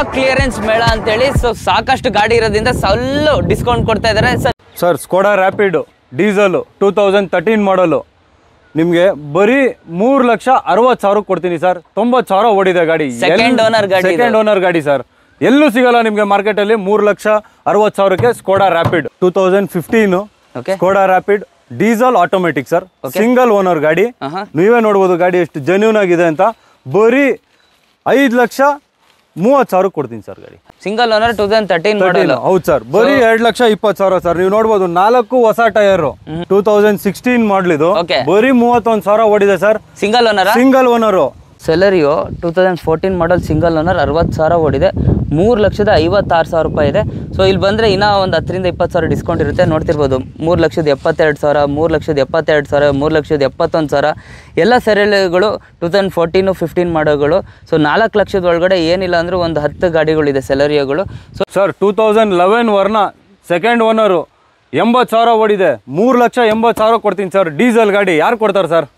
Stock clearance ಮೇಳ ಅಂತೇಳಿ so ಸಾಕಷ್ಟು ಗಾಡಿ ಇರೋದ್ರಿಂದ ಸ್ವಲ್ಪ ಡಿಸ್ಕೌಂಟ್ ಕೊಡ್ತಾ ಇದ್ದಾರೆ ಸರ್. ಸ್ಕೋಡಾ ರ್ಯಾಪಿಡ್ ಡೀಸೆಲ್ 2013 ಮಾಡಲು ನಿಮಗೆ ಬರೀ 3,60,000 ಕೊಡ್ತೀನಿ ಸರ್. 90,000 ಓಡಿದೆ ಗಾಡಿ. ಸೆಕೆಂಡ್ ಓನರ್ ಗಾಡಿ ಸರ್. ಎಲ್ಲೂ ಸಿಗಲ್ಲ ನಿಮಗೆ ಮಾರ್ಕೆಟಲ್ಲಿ 3,60,000ಕ್ಕೆ Skoda Rapid 2015 Skoda Rapid diesel automatic sir. Single owner ಗಾಡಿ. ನೀವೇ ನೋಡ್ಬೋದು ಗಾಡಿ ಎಷ್ಟು ಜೆನ್ಯೂನ್ ಆಗಿದೆ ಅಂತ. ಬರೀ 5,30,000 ಕೊಡ್ತೀನಿ ಸರ್ ಗಾಡಿ. ಸಿಂಗಲ್ ಓನರ್ 2013 ಮಾಡಲ್. ಹೌದು ಸರ್. ಬರೀ 2,20,000 ಸರ್. ನೀವು ನೋಡ್ಬೋದು 4 ಹೊಸ ಟೈರ್ 2016 ಮಾಡಲ್ ಇದು. ಬರೀ 31,000 ಓಡಿದೆ sir. Single owner. Celerio 2014 model single owner 60,000 ಓಡಿದೆ. 3,56,000 ರೂಪಾಯಿ ಇದೆ. ಸೊ ಇಲ್ಲಿ ಬಂದರೆ ಇನ್ನೂ ಒಂದು 10,000-20,000 ಡಿಸ್ಕೌಂಟ್ ಇರುತ್ತೆ. ನೋಡ್ತಿರ್ಬೋದು 3,72,000, 3,72,000, 3,71,000 ಎಲ್ಲ ಸೆಲೆರಿಯೋಗಳು 2014-15 ಮಾಡೋಗಳು. ಸೊ 4 ಲಕ್ಷದ ಒಳಗಡೆ ಏನಿಲ್ಲ ಅಂದರೂ ಒಂದು 10 ಗಾಡಿಗಳಿದೆ ಸೆಲೆರಿಯೋಗಳು. So sir 2011 Verna second owner 80,000 ಓಡಿದೆ. 3,80,000 ಕೊಡ್ತೀನಿ ಸರ್. ಡೀಸೆಲ್ ಗಾಡಿ ಯಾರು ಕೊಡ್ತಾರೆ sir?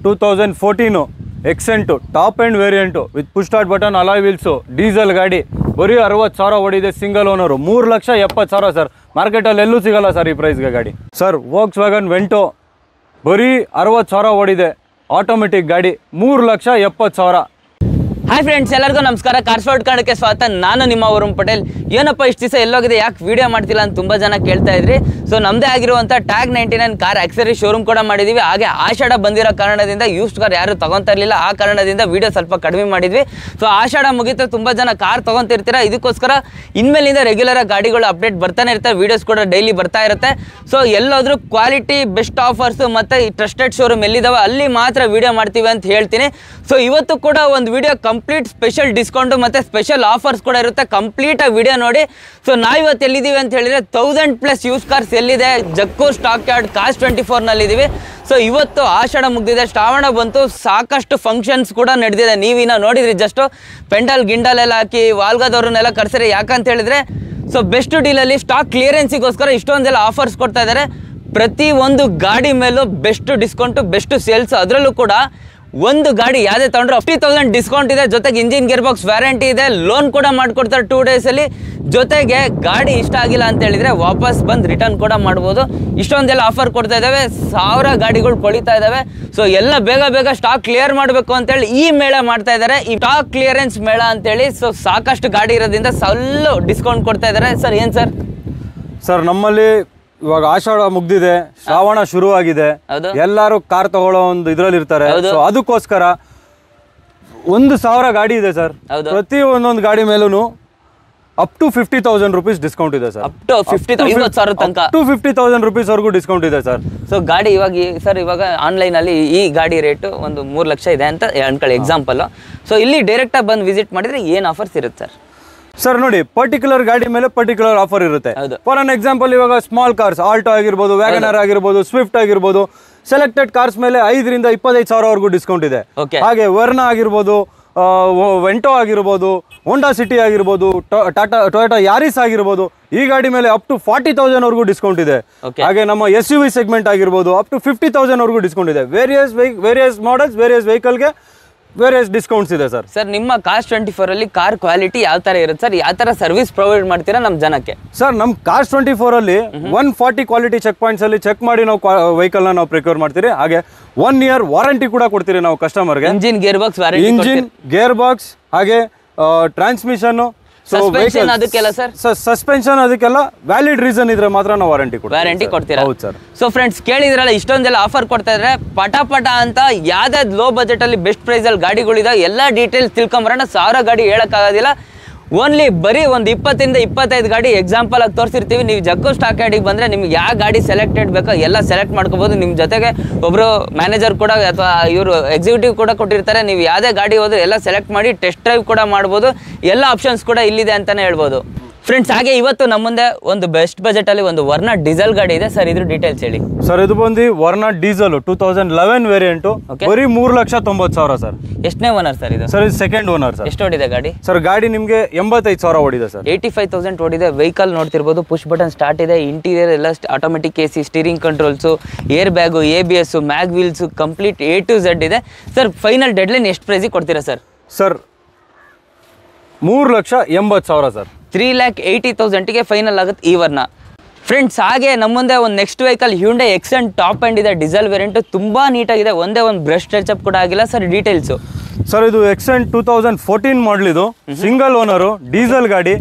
2014 Accent top end variant with push start button alloy wheels diesel ಗಾಡಿ. ಬರೀ 60,000 ಓಡಿದೆ. Single owner. 3,70,000 ಸರ್. ಮಾರ್ಕೆಟಲ್ಲಿ ಎಲ್ಲೂ ಸಿಗಲ್ಲ ಸರ್ ಈ ಪ್ರೈಸ್ಗೆ ಗಾಡಿ. ಸರ್ ವೋಕ್ಸ್ ವ್ಯಾಗನ್ ವೆಂಟೋ ಬರೀ 60,000 ಓಡಿದೆ. ಆಟೋಮೆಟಿಕ್ ಗಾಡಿ. 3,70,000. ಹಾಯ್ ಫ್ರೆಂಡ್ಸ್, ಎಲ್ಲರಿಗೂ ನಮಸ್ಕಾರ. ಕಾರ್ಸ್ ವರ್ಲ್ಡ್ ಕನ್ನಡಕ್ಕೆ ಸ್ವಾಗತ. ನಾನು ನಿಮ್ಮ ವರುಣ್ ಪಟೇಲ್. ಏನಪ್ಪ ಇಷ್ಟು ದಿವಸ ಎಲ್ಲೋಗಿದೆ, ಯಾಕೆ ವಿಡಿಯೋ ಮಾಡ್ತಿಲ್ಲ ಅಂತ ತುಂಬ ಜನ ಕೇಳ್ತಾ ಇದ್ರಿ. ಸೊ ನಮ್ಮದೇ ಆಗಿರುವಂಥ ಟ್ಯಾಗ್ 99 ಕಾರ್ ಆಕ್ಸರಿ ಶೋರೂಮ್ ಕೂಡ ಮಾಡಿದ್ದೀವಿ. ಹಾಗೆ ಆಷಾಢ ಬಂದಿರೋ ಕಾರಣದಿಂದ ಯೂಸ್ಡ್ ಕಾರ್ ಯಾರು ತೊಗೊತಾ ಇರಲಿಲ್ಲ. ಆ ಕಾರಣದಿಂದ ವಿಡಿಯೋ ಸ್ವಲ್ಪ ಕಡಿಮೆ ಮಾಡಿದ್ವಿ. ಸೊ ಆಷಾಢ ಮುಗಿತು, ತುಂಬ ಜನ ಕಾರ್ ತೊಗೊತಿರ್ತೀರ. ಇದಕ್ಕೋಸ್ಕರ ಇನ್ಮೇಲಿಂದ ರೆಗ್ಯುಲರಾಗಿ ಗಾಡಿಗಳು ಅಪ್ಡೇಟ್ ಬರ್ತಾನೆ ಇರ್ತವೆ. ವೀಡಿಯೋಸ್ ಕೂಡ ಡೈಲಿ ಬರ್ತಾ ಇರುತ್ತೆ. ಸೊ ಎಲ್ಲೋದ್ರೂ ಕ್ವಾಲಿಟಿ, ಬೆಸ್ಟ್ ಆಫರ್ಸು ಮತ್ತು ಈ ಟ್ರಸ್ಟೆಡ್ ಶೋರೂಮ್ ಎಲ್ಲಿದ್ದಾವೆ ಅಲ್ಲಿ ಮಾತ್ರ ವಿಡಿಯೋ ಮಾಡ್ತೀವಿ ಅಂತ ಹೇಳ್ತೀನಿ. ಸೊ ಇವತ್ತು ಕೂಡ ಒಂದು ವಿಡಿಯೋ ಕಂಪ್ಲೀಟ್ ಸ್ಪೆಷಲ್ ಡಿಸ್ಕೌಂಟು ಮತ್ತು ಸ್ಪೆಷಲ್ ಆಫರ್ಸ್ ಕೂಡ ಇರುತ್ತೆ. ಕಂಪ್ಲೀಟಾಗಿ ವಿಡಿಯೋ ನೋಡಿ. ಸೊ ನಾವಿವತ್ತು ಎಲ್ಲಿದ್ದೀವಿ ಅಂತ ಹೇಳಿದರೆ 1000+ ಯೂಸ್ ಕಾರ್ಸ್ ಎಲ್ಲಿದೆ ಜಕ್ಕೂರ್ ಸ್ಟಾಕ್ ಯಾರ್ಡ್ ಕಾಸ್ 24ನಲ್ಲಿದ್ದೀವಿ. ಸೊ ಇವತ್ತು ಆಷಾಢ ಮುಗ್ದಿದೆ, ಶ್ರಾವಣ ಬಂತು, ಸಾಕಷ್ಟು ಫಂಕ್ಷನ್ಸ್ ಕೂಡ ನಡೆದಿದೆ. ನೀವಿನ್ನ ನೋಡಿದ್ರಿ ಜಸ್ಟು ಪೆಂಡಲ್ ಗಿಂಡಲ್ ಎಲ್ಲ ಹಾಕಿ ವಾಲ್ಗದವ್ರನ್ನೆಲ್ಲ ಕರ್ಸಿರಿ. ಯಾಕಂತ ಹೇಳಿದ್ರೆ ಸೊ ಬೆಸ್ಟ್ ಡೀಲಲ್ಲಿ ಸ್ಟಾಕ್ ಕ್ಲಿಯರೆನ್ಸಿಗೋಸ್ಕರ ಇಷ್ಟೊಂದೆಲ್ಲ ಆಫರ್ಸ್ ಕೊಡ್ತಾ ಇದ್ದಾರೆ. ಪ್ರತಿ ಒಂದು ಗಾಡಿ ಮೇಲೂ ಬೆಸ್ಟ್ ಡಿಸ್ಕೌಂಟು, ಬೆಸ್ಟ್ ಸೇಲ್ಸ್. ಅದರಲ್ಲೂ ಕೂಡ ಒಂದು ಗಾಡಿ ಯಾವುದೇ ತೊಗೊಂಡ್ರೆ 50,000 ಡಿಸ್ಕೌಂಟ್ ಇದೆ. ಜೊತೆಗೆ ಇಂಜಿನ್ ಗೇರ್ ಬಾಕ್ಸ್ ವ್ಯಾರಂಟಿ ಇದೆ. ಲೋನ್ ಕೂಡ ಮಾಡಿಕೊಡ್ತಾರೆ 2 ಡೇಸಲ್ಲಿ. ಜೊತೆಗೆ ಗಾಡಿ ಇಷ್ಟ ಆಗಿಲ್ಲ ಅಂತ ಹೇಳಿದರೆ ವಾಪಸ್ ಬಂದು ರಿಟರ್ನ್ ಕೂಡ ಮಾಡ್ಬೋದು. ಇಷ್ಟೊಂದೆಲ್ಲ ಆಫರ್ ಕೊಡ್ತಾ ಇದ್ದಾವೆ. 1000 ಗಾಡಿಗಳು ಕೊಳಿತಾ ಇದ್ದಾವೆ. ಸೊ ಎಲ್ಲ ಬೇಗ ಸ್ಟಾಕ್ ಕ್ಲಿಯರ್ ಮಾಡಬೇಕು ಅಂತೇಳಿ ಈ ಮೇಳ ಮಾಡ್ತಾ ಇದ್ದಾರೆ. ಈ ಸ್ಟಾಕ್ ಕ್ಲಿಯರೆನ್ಸ್ ಮೇಳ ಅಂತೇಳಿ. ಸೊ ಸಾಕಷ್ಟು ಗಾಡಿ ಇರೋದ್ರಿಂದ ಸ್ವಲ್ಪ ಡಿಸ್ಕೌಂಟ್ ಕೊಡ್ತಾ ಇದ್ದಾರೆ. ಸರ್ ಏನು ಸರ್ ನಮ್ಮಲ್ಲಿ ಇವಾಗ ಆಷಾಢ ಮುಗ್ದಿದೆ, ಶ್ರಾವಣ ಶುರು ಆಗಿದೆ. ಎಲ್ಲರೂ ಕಾರ್ ತಗೊಳ್ಳೋ ಒಂದು ಇದ್ರಲ್ಲಿ ಇರ್ತಾರೆ. ಸೊ ಅದಕ್ಕೋಸ್ಕರ 1,000 ಗಾಡಿ ಇದೆ ಸರ್. ಪ್ರತಿ ಒಂದೊಂದು ಗಾಡಿ ಮೇಲೂ ಅಪ್ ಟು 50,000 ರೂಪೀಸ್ ಡಿಸ್ಕೌಂಟ್ ಇದೆ ಸರ್. ಅಪ್ ಟು 50,000 ತನಕ 50,000 ರೂಪೀಸ್ ವರೆಗೂ ಡಿಸ್ಕೌಂಟ್ ಇದೆ ಸರ್. ಸೊ ಗಾಡಿ ಇವಾಗ ಆನ್ಲೈನ್ ಅಲ್ಲಿ ಈ ಗಾಡಿ ರೇಟು ಒಂದು 3 ಲಕ್ಷ ಇದೆ ಅಂತ ಅನ್ಕೊಳ್ಳಿ ಎಕ್ಸಾಂಪಲ್. ಸೊ ಇಲ್ಲಿ ಡೈರೆಕ್ಟ್ ಆಗಿ ಬಂದು ವಿಸಿಟ್ ಮಾಡಿದ್ರೆ ಏನು ಆಫರ್ಸ್ ಇರುತ್ತೆ ಸರ್? ನೋಡಿ, ಪರ್ಟಿಕ್ಯುಲರ್ ಗಾಡಿ ಮೇಲೆ ಪರ್ಟಿಕ್ಯುಲರ್ ಆಫರ್ ಇರುತ್ತೆ. ಫಾರ್ ಅನ್ ಎಕ್ಸಾಂಪಲ್ ಇವಾಗ ಸ್ಮಾಲ್ ಕಾರ್ಸ್, ಆಲ್ಟೋ ಆಗಿರ್ಬೋದು, ವ್ಯಾಗನರ್ ಆಗಿರ್ಬೋದು, ಸ್ವಿಫ್ಟ್ ಆಗಿರ್ಬೋದು, ಸೆಲೆಕ್ಟೆಡ್ ಕಾರ್ಸ್ ಮೇಲೆ 5,000 to 25,000 ವರೆಗೂ ಡಿಸ್ಕೌಂಟ್ ಇದೆ. ಹಾಗೆ ವರ್ನ ಆಗಿರ್ಬೋದು, ವೆಂಟೋ ಆಗಿರ್ಬೋದು, ಹೋಂಡಾ ಸಿಟಿ ಆಗಿರ್ಬೋದು, ಟೊಯೋಟಾ ಯಾರಿಸ್ ಆಗಿರ್ಬೋದು, ಈ ಗಾಡಿ ಮೇಲೆ ಅಪ್ ಟು 40,000 ವರೆಗೂ ಡಿಸ್ಕೌಂಟ್ ಇದೆ. ಹಾಗೆ ನಮ್ಮ SUV ಸೆಗ್ಮೆಂಟ್ ಆಗಿರ್ಬೋದು ಅಪ್ ಟು 50,000 ವರೆಗೂ ಡಿಸ್ಕೌಂಟ್ ಇದೆ. ವೇರಿಯಸ್ ಮಾಡೆಲ್ಸ್, ವೇರಿಯಸ್ ವೆಹಿಕಲ್ಗೆ ವೇರಿಯಸ್ ಡಿಸ್ಕೌಂಟ್ಸ್ ಇದೆ ಸರ್. ಸರ್ ನಿಮ್ಮ ಕಾಸ್ 24 ಅಲ್ಲಿ ಕಾರ್ ಕ್ವಾಲಿಟಿ ಯಾವ ತರ ಇರುತ್ತೆ ಸರ್? ಯಾವ ತರ ಸರ್ವಿಸ್ ಪ್ರೊವೈಡ್ ಮಾಡ್ತೀರಾ ನಮ್ಮ ಜನಕ್ಕೆ? ಸರ್ ನಮ್ಮ ಕಾಸ್ 24 ಅಲ್ಲಿ 140 ಕ್ವಾಲಿಟಿ ಚೆಕ್ ಪಾಯಿಂಟ್ಸ್ ಅಲ್ಲಿ ಚೆಕ್ ಮಾಡಿ ನಾವು ವೆಹಿಕಲ್ ನಾವು ಪ್ರೊಕ್ಯೂರ್ ಮಾಡ್ತೀರಿ. ಹಾಗೆ 1 year ವಾರಂಟಿ ಕೂಡ ಕೊಡ್ತೀರಿ ನಾವು ಕಸ್ಟಮರ್ಗೆ. Engine gear box warranty, engine gear box, ಹಾಗೆ ಟ್ರಾನ್ಸ್ಮಿಷನ್, ಸಸ್ಪೆನ್ಷನ್ ಅದಕ್ಕೆಲ್ಲ ಸರ್. ಸಸ್ಪೆನ್ಷನ್ ಅದಕ್ಕೆಲ್ಲ ವ್ಯಾಲಿಡ್ ರೀಸನ್ ಇದ್ರೆ ಮಾತ್ರ ನಾವು ವಾರಂಟಿ ಕೊಡ್ತೀರಾ? ಹೌದು ಸರ್. ಸೊ ಫ್ರೆಂಡ್ಸ್ ಕೇಳಿದ್ರಲ್ಲ, ಇಷ್ಟೊಂದೆಲ್ಲ ಆಫರ್ ಕೊಡ್ತಾ ಇದ್ರೆ ಪಟ ಅಂತ ಯಾವ್ದಾದ್ರು ಲೋ ಬಜೆಟ್ ಅಲ್ಲಿ ಬೆಸ್ಟ್ ಪ್ರೈಸ್ ಅಲ್ಲಿ ಗಾಡಿಗಳಿದೆ ಎಲ್ಲ ಡೀಟೇಲ್ಸ್ ತಿಳ್ಕೊಂಬರೋಣ. 1000 ಗಾಡಿ ಹೇಳಕ್ಕಾಗೋದಿಲ್ಲ. ಓನ್ಲಿ ಬರೀ ಒಂದು 20 to 25 ಗಾಡಿ ಎಕ್ಸಾಂಪಲ್ ಆಗಿ ತೋರಿಸಿರ್ತೀವಿ. ನೀವು ಜಕ್ಕೂರ್ ಸ್ಟಾಕ್ ಯಾರ್ಡಿಗೆ ಬಂದರೆ ನಿಮ್ಗೆ ಯಾವ ಗಾಡಿ ಸೆಲೆಕ್ಟೆಡ್ ಬೇಕೋ ಎಲ್ಲ ಸೆಲೆಕ್ಟ್ ಮಾಡ್ಕೋಬೋದು. ನಿಮ್ಮ ಜೊತೆಗೆ ಒಬ್ಬರು ಮ್ಯಾನೇಜರ್ ಕೂಡ ಅಥವಾ ಇವರು ಎಕ್ಸಿಕ್ಯೂಟಿವ್ ಕೂಡ ಕೊಟ್ಟಿರ್ತಾರೆ. ನೀವು ಯಾವುದೇ ಗಾಡಿ ಹೋದ್ರೆ ಎಲ್ಲ ಸೆಲೆಕ್ಟ್ ಮಾಡಿ ಟೆಸ್ಟ್ ಡ್ರೈವ್ ಕೂಡ ಮಾಡ್ಬೋದು. ಎಲ್ಲ ಆಪ್ಷನ್ಸ್ ಕೂಡ ಇಲ್ಲಿದೆ ಅಂತಲೇ ಹೇಳ್ಬೋದು. ಫ್ರೆಂಡ್ಸ್ ಹಾಗೆ ಇವತ್ತು ನಮ್ಮ ಮುಂದೆ ಒಂದು ಬೆಸ್ಟ್ ಬಜೆಟ್ ಅಲ್ಲಿ ಒಂದು ವರ್ನಾ ಡೀಸೆಲ್ ಗಾಡಿ ಇದೆ ಸರ್. ಇದ್ರ ಡೀಟೇಲ್ಸ್ ಹೇಳಿ ಸರ್. ಇದು ಬಂದು ವರ್ನಾ ಡೀಸೆಲ್ 2011 ವೇರಿಯಂಟ್, ಬರೀ 3,90,000 ಸರ್. ಎಷ್ಟನೇ ಓನರ್ ಸರ್ ಇದು? ಸರ್ ಇದು ಸೆಕೆಂಡ್ ಓನರ್ ಸರ್. ಎಷ್ಟು ಓಡಿದೆ ಗಾಡಿ ಸರ್? ಗಾಡಿ ನಿಮಗೆ 85,000 ಓಡಿದೆ ಸರ್. 85,000 ಓಡಿದೆ. ವೆಹಿಕಲ್ ನೋಡ್ತಿರ್ಬೋದು, ಪುಷ್ ಬಟನ್ ಸ್ಟಾರ್ಟ್ ಇದೆ. ಇಂಟೀರಿಯರ್ ಎಲ್ಲ automatic AC, steering controls, air bag, ABS, mag wheels, complete A to Z ಇದೆ ಸರ್. ಫೈನಲ್ ಡೆಡ್ಲೈನ್ ಎಷ್ಟು ಪ್ರೈಸಿಗೆ ಕೊಡ್ತೀರಾ ಸರ್? Sir 3,80,000 sir. 3,80,000ಗೆ ಫೈನಲ್ ಆಗುತ್ತೆ ಈ ವರ್ಣ. ಫ್ರೆಂಡ್ಸ್ ಹಾಗೆ ನಮ್ಮ ಮುಂದೆ ಒಂದು next vehicle Hyundai Xcent top end ಇದೆ, ಡೀಸೆಲ್ ವೇರಿಯಂಟ್, ತುಂಬಾ ನೀಟಾಗಿದೆ, ಒಂದೇ ಒಂದು ಬ್ರಷ್ ಟಚ್ ಕೂಡ ಆಗಿಲ್ಲ ಸರ್. ಡೀಟೇಲ್ಸು ಸರ್, ಇದು ಎಕ್ಸೆಂಟ್ 2014 ಮಾಡಲ್, ಇದು ಸಿಂಗಲ್ ಓನರು ಡೀಸೆಲ್ ಗಾಡಿ,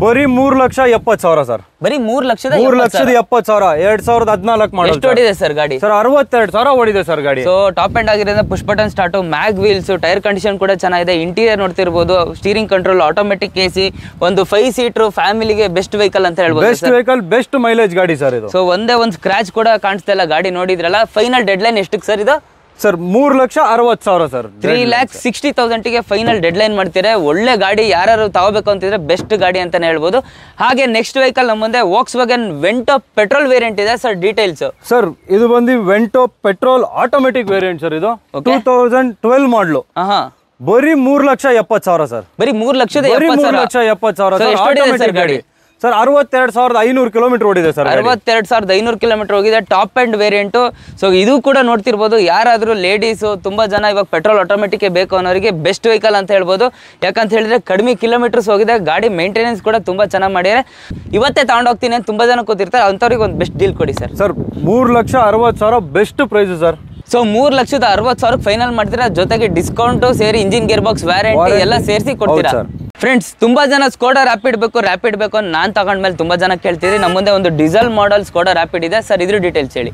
ಬರೀ 3,70,000 ಸರ್. ಬರೀ 3,70,000 2014 ಮಾಡಲ್. ಎಷ್ಟು ಓಡಿದೆ ಸರ್ ಗಾಡಿ? ಸರ್ 62,000 ಓಡಿದೆ ಸರ್ ಗಾಡಿ. ಸೊ ಟಾಪ್ ಎಂಡ್ ಆಗಿರೋದ್ರಿಂದ push button start, mag wheels, tyre condition ಕೂಡ ಚೆನ್ನಾಗಿದೆ, ಇಂಟೀರಿಯರ್ ನೋಡ್ತಿರ್ಬೋದು, ಸ್ಟೀರಿಂಗ್ ಕಂಟ್ರೋಲ್, ಆಟೋಮೆಟಿಕ್ AC, ಒಂದು 5 ಸೀಟರ್ ಫ್ಯಾಮಿಲಿಗೆ ಬೆಸ್ಟ್ ವೆಹಿಕಲ್ ಅಂತ ಹೇಳ್ಬೋದು. ಬೆಸ್ಟ್ ವೆಹಿಕಲ್, ಬೆಸ್ಟ್ ಮೈಲೇಜ್ ಗಾಡಿ ಸರ್ ಇದು. ಸೊ ಒಂದೇ ಒಂದು ಸ್ಕ್ರಾಚ್ ಕೂಡ ಕಾಣಿಸ್ತಾ ಇಲ್ಲ ಗಾಡಿ ನೋಡಿದ್ರಲ್ಲ. ಫೈನಲ್ ಡೆಡ್ ಲೈನ್ ಎಷ್ಟಕ್ಕೆ ಸರ್ ಇದು? Sir 3,60,000 sir. 3,60,000ಗೆ ಫೈನಲ್ ಡೆಡ್ ಲೈನ್ ಮಾಡ್ತೀರಾ. ಒಳ್ಳೆ ಗಾಡಿ, ಯಾರು ತಗೋಬೇಕು ಅಂತಿದ್ರೆ ಬೆಸ್ಟ್ ಗಾಡಿ ಅಂತಾನೆ ಹೇಳ್ಬೋದು. ಹಾಗೆ ನೆಕ್ಸ್ಟ್ ವೆಹಿಕಲ್ ನಮ್ಮ ಮುಂದೆ ವೋಕ್ಸ್ವ್ಯಾಗನ್ ವೆಂಟೋ ಪೆಟ್ರೋಲ್ ವೇರಿಯಂಟ್ ಇದೆ ಸರ್. ಡೀಟೇಲ್ಸ್ ಸರ್, ಇದು ಬಂದು Vento petrol automatic variant sir. ಇದು 2012 ಮಾಡಲು, ಬರೀ 3,70,000 ಸರ್. ಬರೀ 3,70,000 ಸರ್ ಗಾಡಿ. ಸರ್ 62,500 ಕಿಲೋಮೀಟರ್ ಓಡಿದೆ ಸರ್. 62,500 ಕಿಲೋಮೀಟರ್ ಹೋಗಿದೆ, ಟಾಪ್ ಎಂಡ್ ವೇರಿಯಂಟು. ಸೊ ಇದು ಕೂಡ ನೋಡ್ತಿರ್ಬೋದು, ಯಾರಾದರೂ ಲೇಡೀಸು ತುಂಬ ಜನ ಇವಾಗ ಪೆಟ್ರೋಲ್ ಆಟೋಮೆಟಿಕ್ ಬೇಕು ಅನ್ನೋರಿಗೆ ಬೆಸ್ಟ್ ವೆಹಿಕಲ್ ಅಂತ ಹೇಳ್ಬೋದು. ಯಾಕಂತ ಹೇಳಿದ್ರೆ ಕಡಿಮೆ ಕಿಲೋಮೀಟರ್ಸ್ ಹೋಗಿದೆ, ಗಾಡಿ ಮೇಂಟೆನೆನ್ಸ್ ಕೂಡ ತುಂಬ ಚೆನ್ನಾಗಿ ಮಾಡಿದ್ದಾರೆ. ಇವತ್ತೇ ತಗೊಂಡೋಗ್ತೀನಿ ಅಂತ ತುಂಬ ಜನ ಕೂತಿರ್ತಾರೆ, ಅಂಥವ್ರಿಗೆ ಒಂದು ಬೆಸ್ಟ್ ಡೀಲ್ ಕೊಡಿ sir. Sir 3,60,000 best price sir. So 3,60,000 final ಮಾಡ್ತೀರಾ, ಜೊತೆಗೆ ಡಿಸ್ಕೌಂಟು ಸೇರಿ ಇಂಜಿನ್ ಗೇರ್ ಬಾಕ್ಸ್ ವ್ಯಾರಂಟಿ ಎಲ್ಲ ಸೇರಿಸಿ ಕೊಡ್ತೀರಾ. ಫ್ರೆಂಡ್ಸ್, ತುಂಬಾ ಜನ ಸ್ಕೋಡಾ ರ್ಯಾಪಿಡ್ ಬೇಕು ಅಂತ ನಾನು ತಗೊಂಡ್ಮೇಲೆ ತುಂಬಾ ಜನ ಕೇಳ್ತೀರಿ. ನಮ್ಮ ಮುಂದೆ ಒಂದು ಡೀಸೆಲ್ ಮಾಡಲ್ ಸ್ಕೋಡಾ ರ್ಯಾಪಿಡ್ ಇದೆ ಸರ್, ಇದ್ರ ಡೀಟೇಲ್ಸ್ ಹೇಳಿ.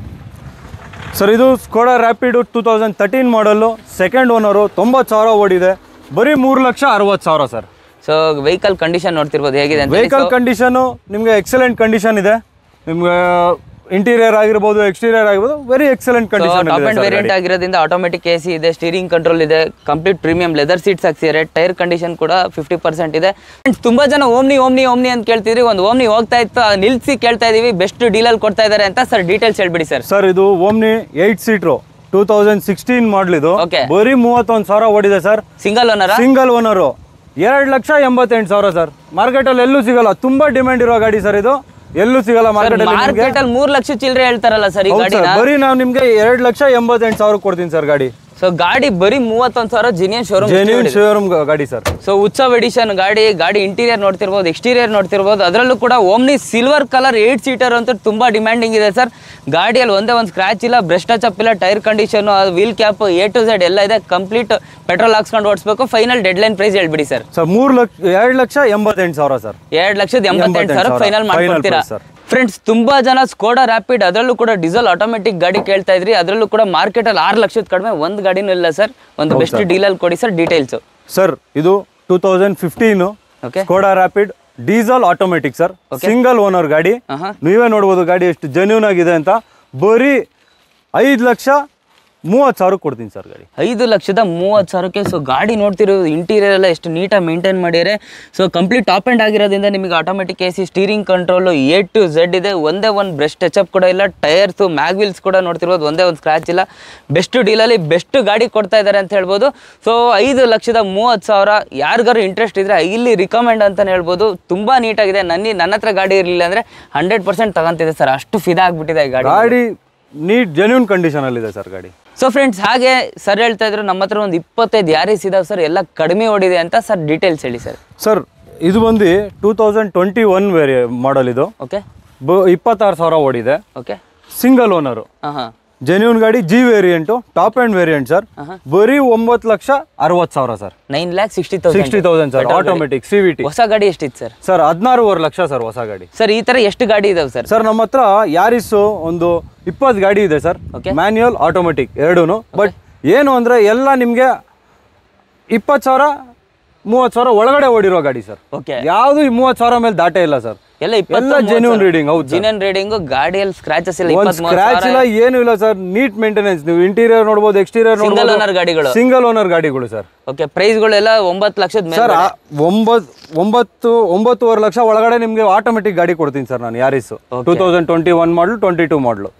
ಸರ್, ಇದು ಸ್ಕೋಡಾ ರ್ಯಾಪಿಡ್ 2013 ಮಾಡಲ್ಲು, ಸೆಕೆಂಡ್ ಓನರು, 90,000 ಓಡಿದೆ, ಬರೀ 3,60,000 ಸರ್. ಸೊ ವೆಹಿಕಲ್ ಕಂಡೀಷನ್ ನೋಡ್ತಿರ್ಬೋದು ಹೇಗಿದೆ ಅಂತ. ವೆಹಿಕಲ್ ಕಂಡೀಷನು ನಿಮಗೆ ಎಕ್ಸಲೆಂಟ್ ಕಂಡೀಷನ್ ಇದೆ. ನಿಮ್ಗೆ ಇಂಟೀರಿಯರ್ ಆಗಿರ್ಬೋದು, ಎಕ್ಸ್ಟೀರಿಯರ್ ಆಗಿರ್ಬೋದು, very excellent condition. Top end variant ಆಗಿರೋದ್ರಿಂದ ಆಟೋಮೆಟಿಕ್ AC ಇದೆ, ಸ್ಟೀರಿಂಗ್ ಕಂಟ್ರೋಲ್ ಇದೆ, ಕಂಪ್ಲೀಟ್ ಪ್ರೀಮಿಯಂ ಲೆದರ್ ಸೀಟ್ಸ್ ಹಾಕ್ಸಿದ್ದಾರೆ, ಟೈರ್ ಕಂಡೀಷನ್ ಕೂಡ 50% ಇದೆ. ತುಂಬಾ ಜನ ಓಮ್ನಿ ಅಂತ ಕೇಳ್ತಿದ್ರಿ, ಒಂದು ಓಮ್ನಿ ಹೋಗ್ತಾ ಇತ್ತು, ನಿಲ್ಸಿ ಕೇಳ್ತಾ ಇದೀವಿ, ಬೆಸ್ಟ್ ಡೀಲಲ್ಲಿ ಕೊಡ್ತಾ ಇದ್ದಾರೆ ಅಂತ. ಸರ್ ಡೀಟೇಲ್ಸ್ ಹೇಳ್ಬಿಡಿ ಸರ್. ಸರ್, ಇದು ಓಮ್ನಿ 8 ಸೀಟ್ರು 2016 ಮಾಡಲ್, ಇದು ಬರೀ 31,000 ಓಡಿದೆ sir. Single owner? Single owner, 2,88,000 sir. ಮಾರ್ಕೆಟಲ್ಲಿ ಎಲ್ಲೂ ಸಿಗಲ್ಲ, ತುಂಬಾ ಡಿಮ್ಯಾಂಡ್ ಇರೋ ಗಾಡಿ ಸರ್ ಇದು, ಎಲ್ಲೂ ಸಿಗಲ್ಲ ಮಾರ್ಕೆಟ್ ಅಲ್ಲಿ. 3 ಲಕ್ಷ ಚಿಲ್ಲರೆ ಹೇಳ್ತಾರಲ್ಲ ಸರ್ ಈ ಗಾಡಿ. ಬರೀ ನಾವು ನಿಮ್ಗೆ 2,88,000 ಕೊಡ್ತೀನಿ ಸರ್ ಗಾಡಿ. ಸೊ ಗಾಡಿ ಬರೀ 31,000 ಜಿನಿಯನ್ ಶೋರೂಮ್ ಗಾಡಿ ಸರ್. ಸೊ ಉತ್ಸವ್ ಎಡಿಷನ್ ಗಾಡಿ ಇಂಟೀರಿಯರ್ ನೋಡ್ತಿರ್ಬೋದು, ಎಕ್ಸ್ಟೀರಿಯರ್ ನೋಡ್ತಿರ್ಬೋದು, ಅದರಲ್ಲೂ ಕೂಡ ಓಮ್ನಿ ಸಿಲ್ವರ್ ಕಲರ್ 8 ಸೀಟರ್ ಅಂತ ತುಂಬಾ ಡಿಮ್ಯಾಂಡಿಂಗ್ ಇದೆ ಸರ್. ಗಾಡಿಯಲ್ಲಿ ಒಂದೇ ಒಂದು ಸ್ಕ್ರಾಚ್ ಇಲ್ಲ, ಬ್ರಷ್ ಟಚ್ ಅಪ್ ಇಲ್ಲ, tyre condition, wheel cap A to Z ಎಲ್ಲ ಇದೆ. ಕಂಪ್ಲೀಟ್ ಪೆಟ್ರೋಲ್ ಹಾಕ್ಸ್ಕೊಂಡು ಓಡಿಸ್ಬೇಕು. ಫೈನಲ್ ಡೆಡ್ ಲೈನ್ ಪ್ರೈಸ್ ಹೇಳ್ಬಿಡಿ ಸರ್. Sir 2,88,000 sir. 2,88,000 ಫೈನಲ್ ಮಾಡ್ಕೊಡ್ತೀರಾ ಫ್ರೆಂಡ್ಸ್. ತುಂಬಾ ಜನ ಸ್ಕೋಡಾ ರ್ಯಾಪಿಡ್, ಅದರಲ್ಲೂ ಕೂಡ ಡೀಸೆಲ್ ಆಟೋಮೆಟಿಕ್ ಗಾಡಿ ಕೇಳ್ತಾ ಇದ್ರಿ. ಅದರಲ್ಲೂ ಕೂಡ ಮಾರ್ಕೆಟ್ ಅಲ್ಲಿ 6 ಲಕ್ಷದ ಕಡಿಮೆ ಒಂದು ಗಾಡಿನೂ ಇಲ್ಲ ಸರ್. ಒಂದು ಬೆಸ್ಟ್ ಡೀಲಲ್ಲಿ ಕೊಡಿ ಸರ್. ಡೀಟೇಲ್ಸ್ ಸರ್, ಇದು 2015 Skoda Rapid diesel automatic sir, single owner ಗಾಡಿ. ನೀವೇ ನೋಡ್ಬೋದು ಗಾಡಿ ಎಷ್ಟು ಜೆನ್ಯೂನ್ ಆಗಿದೆ ಅಂತ. ಬರೀ 5,30,000 ಕೊಡ್ತೀನಿ ಸರ್ ಗಾಡಿ. 5,30,000ಕ್ಕೆ. ಸೊ ಗಾಡಿ ನೋಡ್ತಿರೋದು ಇಂಟೀರಿಯರ್ ಎಲ್ಲ ಎಷ್ಟು ನೀಟಾಗಿ ಮೇಂಟೈನ್ ಮಾಡಿದರೆ. ಸೊ ಕಂಪ್ಲೀಟ್ ಟಾಪ್ ಎಂಡ್ ಆಗಿರೋದ್ರಿಂದ ನಿಮಗೆ automatic AC, steering control A to Z ಇದೆ. ಒಂದೇ ಒಂದು ಬ್ರಷ್ ಟಚಪ್ ಕೂಡ ಇಲ್ಲ, ಟೈರ್ಸು ಮ್ಯಾಗ್ ವೀಲ್ಸ್ ಕೂಡ ನೋಡ್ತಿರ್ಬೋದು, ಒಂದೇ ಒಂದು ಸ್ಕ್ರಾಚ್ ಇಲ್ಲ. ಬೆಸ್ಟ್ ಡೀಲಲ್ಲಿ ಬೆಸ್ಟ್ ಗಾಡಿ ಕೊಡ್ತಾ ಇದ್ದಾರೆ ಅಂತ ಹೇಳ್ಬೋದು. ಸೊ 5,30,000 ಯಾರಿಗಾರು ಇಂಟ್ರೆಸ್ಟ್ ಇದ್ರೆ ಇಲ್ಲಿ ರಿಕಮೆಂಡ್ ಅಂತಲೇ ಹೇಳ್ಬೋದು. ತುಂಬ ನೀಟಾಗಿದೆ. ನನ್ನ ಹತ್ರ ಗಾಡಿ ಇರಲಿಲ್ಲ ಅಂದರೆ 100% ತಗೊಂತಿದೆ ಸರ್, ಅಷ್ಟು ಫಿದಾ ಆಗಿಬಿಟ್ಟಿದೆ ಗಾಡಿ. ನೀಟ್ ಜೆನ್ಯೂನ್ ಕಂಡೀಷನ್ ಅಲ್ಲಿ ಇದೆ ಸರ್ ಗಾಡಿ. ಸೊ ಫ್ರೆಂಡ್ಸ್, ಹಾಗೆ ಸರ್ ಹೇಳ್ತಾ ಇದ್ರು ನಮ್ಮ ಹತ್ರ ಒಂದು 25 ಯಾರೀಸ್ ಇದಾವೆ ಸರ್, ಎಲ್ಲ ಕಡಿಮೆ ಓಡಿದೆ ಅಂತ. ಸರ್ ಡೀಟೇಲ್ಸ್ ಹೇಳಿ ಸರ್. ಸರ್, ಇದು ಬಂದು 2021 ಮಾಡಲ್, ಇದು 26,000 ಓಡಿದೆ. ಓಕೆ, ಸಿಂಗಲ್ ಓನರು, ಜೆನ್ಯೂನ್ ಗಾಡಿ, G variant, top end variant sir. ಬರೀ 9,60,000 ಸರ್. 9,60,000 ಸರ್. Automatic CVT. ಹೊಸ ಗಾಡಿ ಎಷ್ಟಿತ್ತು ಸರ್? ಸರ್ 16.5 ಲಕ್ಷ ಸರ್ ಹೊಸ ಗಾಡಿ. ಸರ್ ಈ ತರ ಎಷ್ಟು ಗಾಡಿ ಇದಾವೆ ಸರ್? ಸರ್ ನಮ್ಮ ಹತ್ರ ಯಾರಿಸು ಒಂದು 20 ಗಾಡಿ ಇದೆ ಸರ್, ಮ್ಯಾನ್ಯುಯಲ್ ಆಟೋಮೆಟಿಕ್ ಎರಡೂನು. ಬಟ್ ಏನು ಅಂದ್ರೆ ಎಲ್ಲ ನಿಮ್ಗೆ 20,000 30,000 ಒಳಗಡೆ ಓಡಿರೋ ಗಾಡಿ ಸರ್. ಯಾವ್ದು 30,000 ಮೇಲೆ ದಾಟೇ ಇಲ್ಲ ಸರ್. ಎಲ್ಲ ಜೆನ್ಯೂನ್ ರೀಡಿಂಗ್. ಹೌದು, ಜೆನ್ಯೂನ್ ರೀಡಿಂಗ್. ಗಾಡಿಯಲ್ಲಿ ಸ್ಕ್ರಾಚಸ್ ಇಲ್ಲ, ಸ್ಕ್ರಾಚ್ ಇಲ್ಲ, ಏನು ಇಲ್ಲ ಸರ್. Neat maintenance. ನೀವು ಇಂಟೀರಿಯರ್ ನೋಡಬಹುದು, ಎಕ್ಸ್ಟೀರಿಯರ್ ನೋಡಬಹುದು. ಸಿಂಗಲ್ ಓನರ್ ಗಾಡಿಗಳು ಸರ್. ಓಕೆ, ಪ್ರೈಸ್ ಗಳೆಲ್ಲ 9 ಲಕ್ಷದ ಮೇಲೆ ಸರ್. 9.5 ಲಕ್ಷ ಒಳಗಡೆ ನಿಮ್ಗೆ ಆಟೋಮೆಟಿಕ್ ಗಾಡಿ ಕೊಡ್ತೀನಿ ಸರ್ ನಾನು. ಯಾರಿಸ್ 2021 ಮಾಡಲು, 22 ಮಾಡಲು.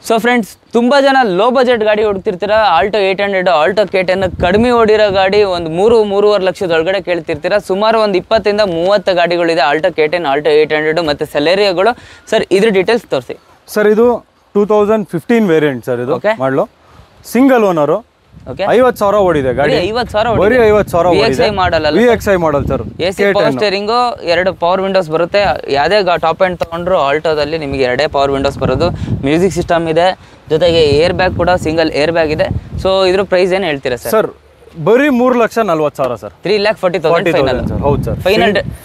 ಸೊ ಫ್ರೆಂಡ್ಸ್, ತುಂಬಾ ಜನ ಲೋ ಬಜೆಟ್ ಗಾಡಿ ಹುಡುಕ್ತಿರ್ತೀರಾ. ಆಲ್ಟೋ 800, ಆಲ್ಟೋ K10 ಕಡಿಮೆ ಓಡಿರೋ ಗಾಡಿ ಒಂದು 3-3.5 ಲಕ್ಷದ ಒಳಗಡೆ ಕೇಳ್ತಿರ್ತೀರಾ. ಸುಮಾರು ಒಂದು 20 ಇಂದ 30 ಗಾಡಿಗಳಿದೆ, ಆಲ್ಟೋ K10, ಆಲ್ಟೋ 800 ಮತ್ತೆ ಸೆಲೆರಿಯಾಗಳು. ಸರ್ ಇದ್ರ ಡೀಟೇಲ್ಸ್ ತೋರಿಸಿ. ಸರ್, ಇದು 2015 ವೇರಿಯಂಟ್ ಸರ್. ಇದು ಮಾಡಲು, ಸಿಂಗಲ್ ಓನರು, 50,000 ಓಡಿದೆ ಗಾಡಿ. 50,000 ಬರೀ 50,000 VXI ಮಾಡಲ್ ಅಲ್ಲ, VXI model sir. AC power steering, 2 power Windows ಬರುತ್ತೆ. ಯಾವುದೇ ಟಾಪ್ ಎಂಡ್ ತಗೊಂಡ್ರು ಆಲ್ಟೋದಲ್ಲಿ ನಿಮಗೆ 2 ಪವರ್ ವಿಂಡೋಸ್ ಬರೋದು. ಮ್ಯೂಸಿಕ್ ಸಿಸ್ಟಮ್ ಇದೆ, ಜೊತೆಗೆ ಏರ್ ಬ್ಯಾಗ್ ಕೂಡ ಸಿಂಗಲ್ ಏರ್ ಬ್ಯಾಗ್ ಇದೆ. ಸೊ ಇದ್ರ ಪ್ರೈಸ್ ಏನು ಹೇಳ್ತೀರಾ ಸರ್? ಬರೀ 3,40,000 ಸರ್. 3,40,000 ಫೈನಲ್. ಹೌದು ಸರ್,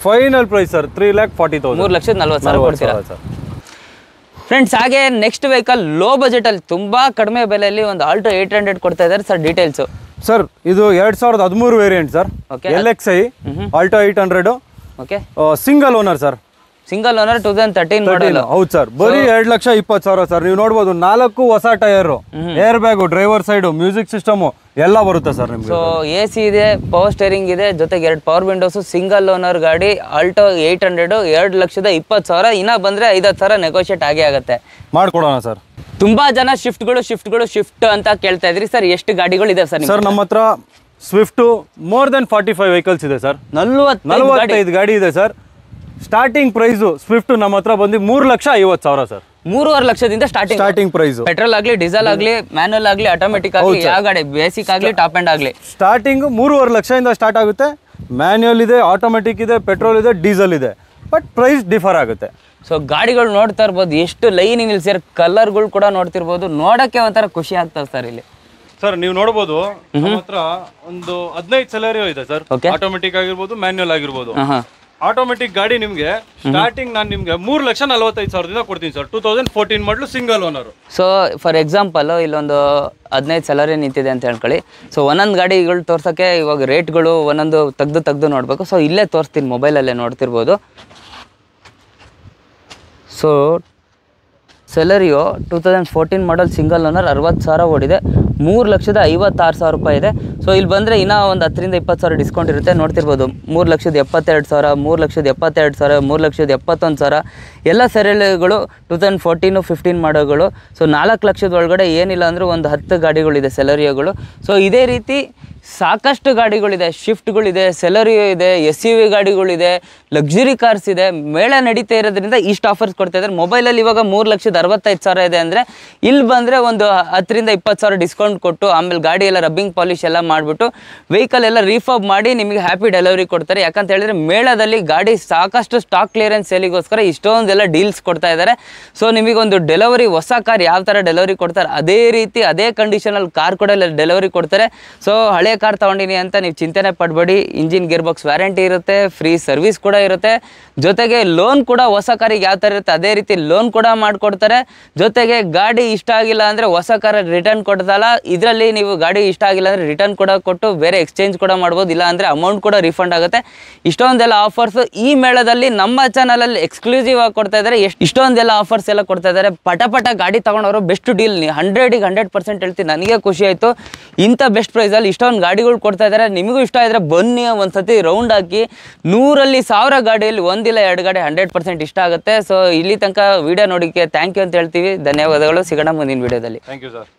ಫೈನಲ್ ಪ್ರೈಸ್ ಸರ್ 3,40,000. 3,40,000 ಕೊಡ್ತೀರಾ ಫ್ರೆಂಡ್ಸ್. ಹಾಗೆ ನೆಕ್ಸ್ಟ್ ವೆಹಿಕಲ್ ಲೋ ಬಜೆಟ್ ಅಲ್ಲಿ ತುಂಬಾ ಕಡಿಮೆ ಬೆಲೆಯಲ್ಲಿ ಒಂದು ಆಲ್ಟೋ 800 ಕೊಡ್ತಾ ಇದ್ದಾರೆ ಸರ್. ಡೀಟೇಲ್ಸ್ ಸರ್, ಇದು 2013 variant sir. LXi Alto 800. Okay, single owner sir. Single owner 2013 ಮಾಡಲ್. ಹೌದು ಸರ್, ಬರೀ 2,20,000 ಸರ್. ನೀವು ನೋಡಬಹುದು 4 ಹೊಸ tyre, air bag, driver side, music system ಎಲ್ಲ ಬರುತ್ತೆ ಸರ್ ನಿಮ್ಗೆ. ಸೊ AC ಇದೆ, ಪವರ್ ಸ್ಟೇರಿಂಗ್ ಇದೆ, ಜೊತೆಗೆ 2 ಪವರ್ ವಿಂಡೋಸ್, ಸಿಂಗಲ್ ಓನರ್ ಗಾಡಿ, ಆಲ್ಟೋ 800, 2,20,000. ಇನ್ನ ಬಂದ್ರೆ 5,000 ನೆಗೋಷಿಯೇಟ್ ಆಗೇ ಆಗುತ್ತೆ, ಮಾಡ್ಕೊಡೋಣ ಸರ್. ತುಂಬಾ ಜನ ಶಿಫ್ಟ್ ಅಂತ ಕೇಳ್ತಾ ಇದ್ರಿ ಸರ್. ಎಷ್ಟು ಗಾಡಿಗಳು ಇದೆ ಸರ್? ಸರ್, ನಮ್ಮ ಹತ್ರ ಸ್ವಿಫ್ಟ್ ಮೋರ್ ದೆನ್ 45 ವೆಹಿಕಲ್ಸ್ ಇದೆ ಸರ್. 45 ಗಾಡಿ ಇದೆ ಸರ್. ಸ್ಟಾರ್ಟಿಂಗ್ ಪ್ರೈಸ್ ಸ್ವಿಫ್ಟ್ ನಮ್ಮ ಹತ್ರ ಬಂದು 3,50,000 ಸರ್. 3.5 ಲಕ್ಷದಿಂದ ಸ್ಟಾರ್ಟಿಂಗ್ ಪ್ರೈಸ್. ಪೆಟ್ರೋಲ್ ಆಗ್ಲಿ, ಡೀಸೆಲ್ ಆಗ್ಲಿ, ಮ್ಯಾನುವಲ್ ಆಗ್ಲಿ, ಆಟೋಮೆಟಿಕ್ ಆಗ್ಲಿ, ಯಾವ ಗಾಡಿ, ಬೇಸಿಕ್ ಆಗ್ಲಿ, ಟಾಪ್ ಎಂಡ್ ಆಗ್ಲಿ, ಸ್ಟಾರ್ಟಿಂಗ್ 3.5 ಲಕ್ಷದಿಂದ ಸ್ಟಾರ್ಟ್ ಆಗುತ್ತೆ. ಮ್ಯಾನ್ಯುವಲ್ ಇದೆ, ಆಟೋಮೆಟಿಕ್ ಇದೆ, ಪೆಟ್ರೋಲ್ ಇದೆ, ಡೀಸೆಲ್ ಇದೆ, ಬಟ್ ಪ್ರೈಸ್ ಡಿಫರ್ ಆಗುತ್ತೆ. ಸೊ ಗಾಡಿಗಳು ನೋಡ್ತಾ ಇರ್ಬೋದು, ಎಷ್ಟು ಲೈನ್ ನಿಲ್ಸಿರೋ, ಕಲರ್ಗಳು ಕೂಡ ನೋಡ್ತಿರ್ಬೋದು. ನೋಡಕ್ಕೆ ಒಂಥರ ಖುಷಿ ಆಗ್ತದೆ ಸರ್. ಇಲ್ಲಿ ಸರ್ ನೀವು ನೋಡಬಹುದು, ನಮ್ಮ ಹತ್ರ ಒಂದು 15 ಸೆಲೆರಿಯೋ ಇದೆ ಸರ್. ಆಟೋಮೆಟಿಕ್ ಆಗಿರ್ಬೋದು, ಮ್ಯಾನ್ಯುವಲ್ ಆಗಿರ್ಬೋದು. ಆಟೋಮೆಟಿಕ್ ಗಾಡಿ ನಿಮಗೆ ಸ್ಟಾರ್ಟಿಂಗ್ ನಾನು ನಿಮಗೆ 3,45,000 ಕೊಡ್ತೀನಿ ಸರ್. 2014 ಮಾಡಲು single owner. So for example ಇಲ್ಲೊಂದು 15 ಸೆಲರಿ ನಿಂತಿದೆ ಅಂತ ಹೇಳ್ಕೊಳ್ಳಿ. ಸೊ ಒಂದೊಂದು ಗಾಡಿಗಳು ತೋರ್ಸೋಕ್ಕೆ ಇವಾಗ ರೇಟ್ಗಳು ಒಂದೊಂದು ತೆಗ್ದು ನೋಡಬೇಕು. ಸೊ ಇಲ್ಲೇ ತೋರಿಸ್ತೀನಿ, ಮೊಬೈಲಲ್ಲೇ ನೋಡ್ತಿರ್ಬೋದು. ಸೊ ಸೆಲರಿಯೋ 2014 ಮಾಡಲ್ ಸಿಂಗಲ್ ಓನರ್, 60,000 ಓಡಿದೆ, 3,56,000 ರೂಪಾಯಿ ಇದೆ. ಸೊ ಇಲ್ಲಿ ಬಂದರೆ ಇನ್ನೂ ಒಂದು 10,000 to 20,000 ಡಿಸ್ಕೌಂಟ್ ಇರುತ್ತೆ. ನೋಡ್ತಿರ್ಬೋದು, 3,72,000, 3,72,000, 3,71,000 ಎಲ್ಲ ಸೆರೆಗಳು 2014, 15 ಮಾಡೋಗಳು. ಸೊ 4 ಲಕ್ಷದ ಒಳಗಡೆ ಏನಿಲ್ಲ ಅಂದರೂ ಒಂದು 10 ಗಾಡಿಗಳಿದೆ ಸೆಲರಿಯೋಗಳು. ಸೊ ಇದೇ ರೀತಿ ಸಾಕಷ್ಟು ಗಾಡಿಗಳಿದೆ, ಶಿಫ್ಟ್ಗಳಿದೆ, ಸೆಲರಿಯೋ ಇದೆ, SUV ಗಾಡಿಗಳಿದೆ, ಲಕ್ಸುರಿ ಕಾರ್ಸ್ ಇದೆ. ಮೇಳ ನಡೀತಾ ಇರೋದ್ರಿಂದ ಇಷ್ಟು ಆಫರ್ಸ್ ಕೊಡ್ತಾ ಇದ್ದಾರೆ. ಮೊಬೈಲಲ್ಲಿ ಇವಾಗ 3,65,000 ಇದೆ ಅಂದರೆ ಇಲ್ಲಿ ಬಂದರೆ ಒಂದು 10,000 to 20,000 ಡಿಸ್ಕೌಂಟ್ ಕೊಟ್ಟು, ಆಮೇಲೆ ಗಾಡಿ ಎಲ್ಲ ರಬ್ಬಿಂಗ್ ಪಾಲಿಶ್ ಎಲ್ಲ ಮಾಡಿಬಿಟ್ಟು, ವೆಹಿಕಲ್ ಎಲ್ಲ ರೀಫರ್ಬ್ ಮಾಡಿ ನಿಮಗೆ ಹ್ಯಾಪಿ ಡೆಲಿವರಿ ಕೊಡ್ತಾರೆ. ಯಾಕಂತ ಹೇಳಿದ್ರೆ ಮೇಳದಲ್ಲಿ ಗಾಡಿ ಸಾಕಷ್ಟು ಸ್ಟಾಕ್ ಕ್ಲಿಯರೆನ್ಸ್ ಸೇಲಿಗೋಸ್ಕರ ಇಷ್ಟೊಂದೆಲ್ಲ ಡೀಲ್ಸ್ ಕೊಡ್ತಾ ಇದ್ದಾರೆ. ಸೊ ನಿಮಗೊಂದು ಡೆಲಿವರಿ, ಹೊಸ ಕಾರ್ ಯಾವ ಥರ ಡೆಲಿವರಿ ಕೊಡ್ತಾರೆ ಅದೇ ರೀತಿ ಅದೇ ಕಂಡೀಷನಲ್ಲಿ ಕಾರ್ ಕೂಡ ಡೆಲಿವರಿ ಕೊಡ್ತಾರೆ. ಸೊ ಹಳೆ ಕಾರ್ ತಗೊಂಡಿನಿ ಅಂತ ನೀವು ಚಿಂತನೆ ಪಡಬೇಡಿ. ಇಂಜಿನ್ ಗೇರ್ ಬಾಕ್ಸ್ ವ್ಯಾರಂಟಿ ಇರುತ್ತೆ, ಫ್ರೀ ಸರ್ವಿಸ್ ಕೂಡ ಇರುತ್ತೆ, ಜೊತೆಗೆ ಲೋನ್ ಕೂಡ ಹೊಸ ಕಾರಿಗೆ ಯಾವ ಥರ ಇರುತ್ತೆ ಅದೇ ರೀತಿ ಲೋನ್ ಕೂಡ ಮಾಡಿಕೊಡ್ತಾರೆ. ಜೊತೆಗೆ ಗಾಡಿ ಇಷ್ಟ ಆಗಿಲ್ಲ ಅಂದರೆ ಹೊಸ ಕಾರ ರಿಟರ್ನ್ ಕೊಡ್ತಲ್ಲ, ಇದರಲ್ಲಿ ನೀವು ಗಾಡಿ ಇಷ್ಟ ಆಗಿಲ್ಲ ಅಂದರೆ ರಿಟರ್ನ್ ಕೂಡ ಕೊಟ್ಟು ಬೇರೆ ಎಕ್ಸ್ಚೇಂಜ್ ಕೂಡ ಮಾಡ್ಬೋದು, ಇಲ್ಲ ಅಂದರೆ ಅಮೌಂಟ್ ಕೂಡ ರಿಫಂಡ್ ಆಗುತ್ತೆ. ಇಷ್ಟೊಂದೆಲ್ಲ ಆಫರ್ಸ್ ಈ ಮೇಳದಲ್ಲಿ ನಮ್ಮ ಚಾನಲಲ್ಲಿ ಎಕ್ಸ್ಕ್ಲೂಸಿವ್ ಆಗಿ ಕೊಡ್ತಾ ಇದ್ದಾರೆ. ಇಷ್ಟೊಂದೆಲ್ಲ ಆಫರ್ಸ್ ಎಲ್ಲ ಕೊಡ್ತಾ ಇದ್ದಾರೆ. ಪಟ ಗಾಡಿ ತಗೊಂಡವರು ಬೆಸ್ಟ್ ಡೀಲ್ 100ಗೆ 100% ಹೇಳ್ತೀನಿ. ನನಗೆ ಖುಷಿ ಆಯಿತು, ಇಂಥ ಬೆಸ್ಟ್ ಪ್ರೈಸಲ್ಲಿ ಇಷ್ಟೊಂದು ಗಾಡಿಗಳು ಕೊಡ್ತಾ ಇದ್ದಾರೆ. ನಿಮಗೂ ಇಷ್ಟ ಇದ್ರೆ ಬನ್ನಿ, ಒಂದ್ಸತಿ ರೌಂಡ್ ಹಾಕಿ. 100ರಲ್ಲಿ 1000 ಗಾಡಿಯಲ್ಲಿ 1 ಇಲ್ಲ 2 ಗಾಡಿ 100% ಇಷ್ಟ ಆಗುತ್ತೆ. ಸೊ ಇಲ್ಲಿ ತನಕ ವಿಡಿಯೋ ನೋಡಿಕ್ಕೆ ಥ್ಯಾಂಕ್ ಯು ಅಂತ ಹೇಳ್ತೀವಿ. ಧನ್ಯವಾದಗಳು. ಸಿಗೋಣ ಮುಂದಿನ ವಿಡಿಯೋದಲ್ಲಿ. Thank you sir.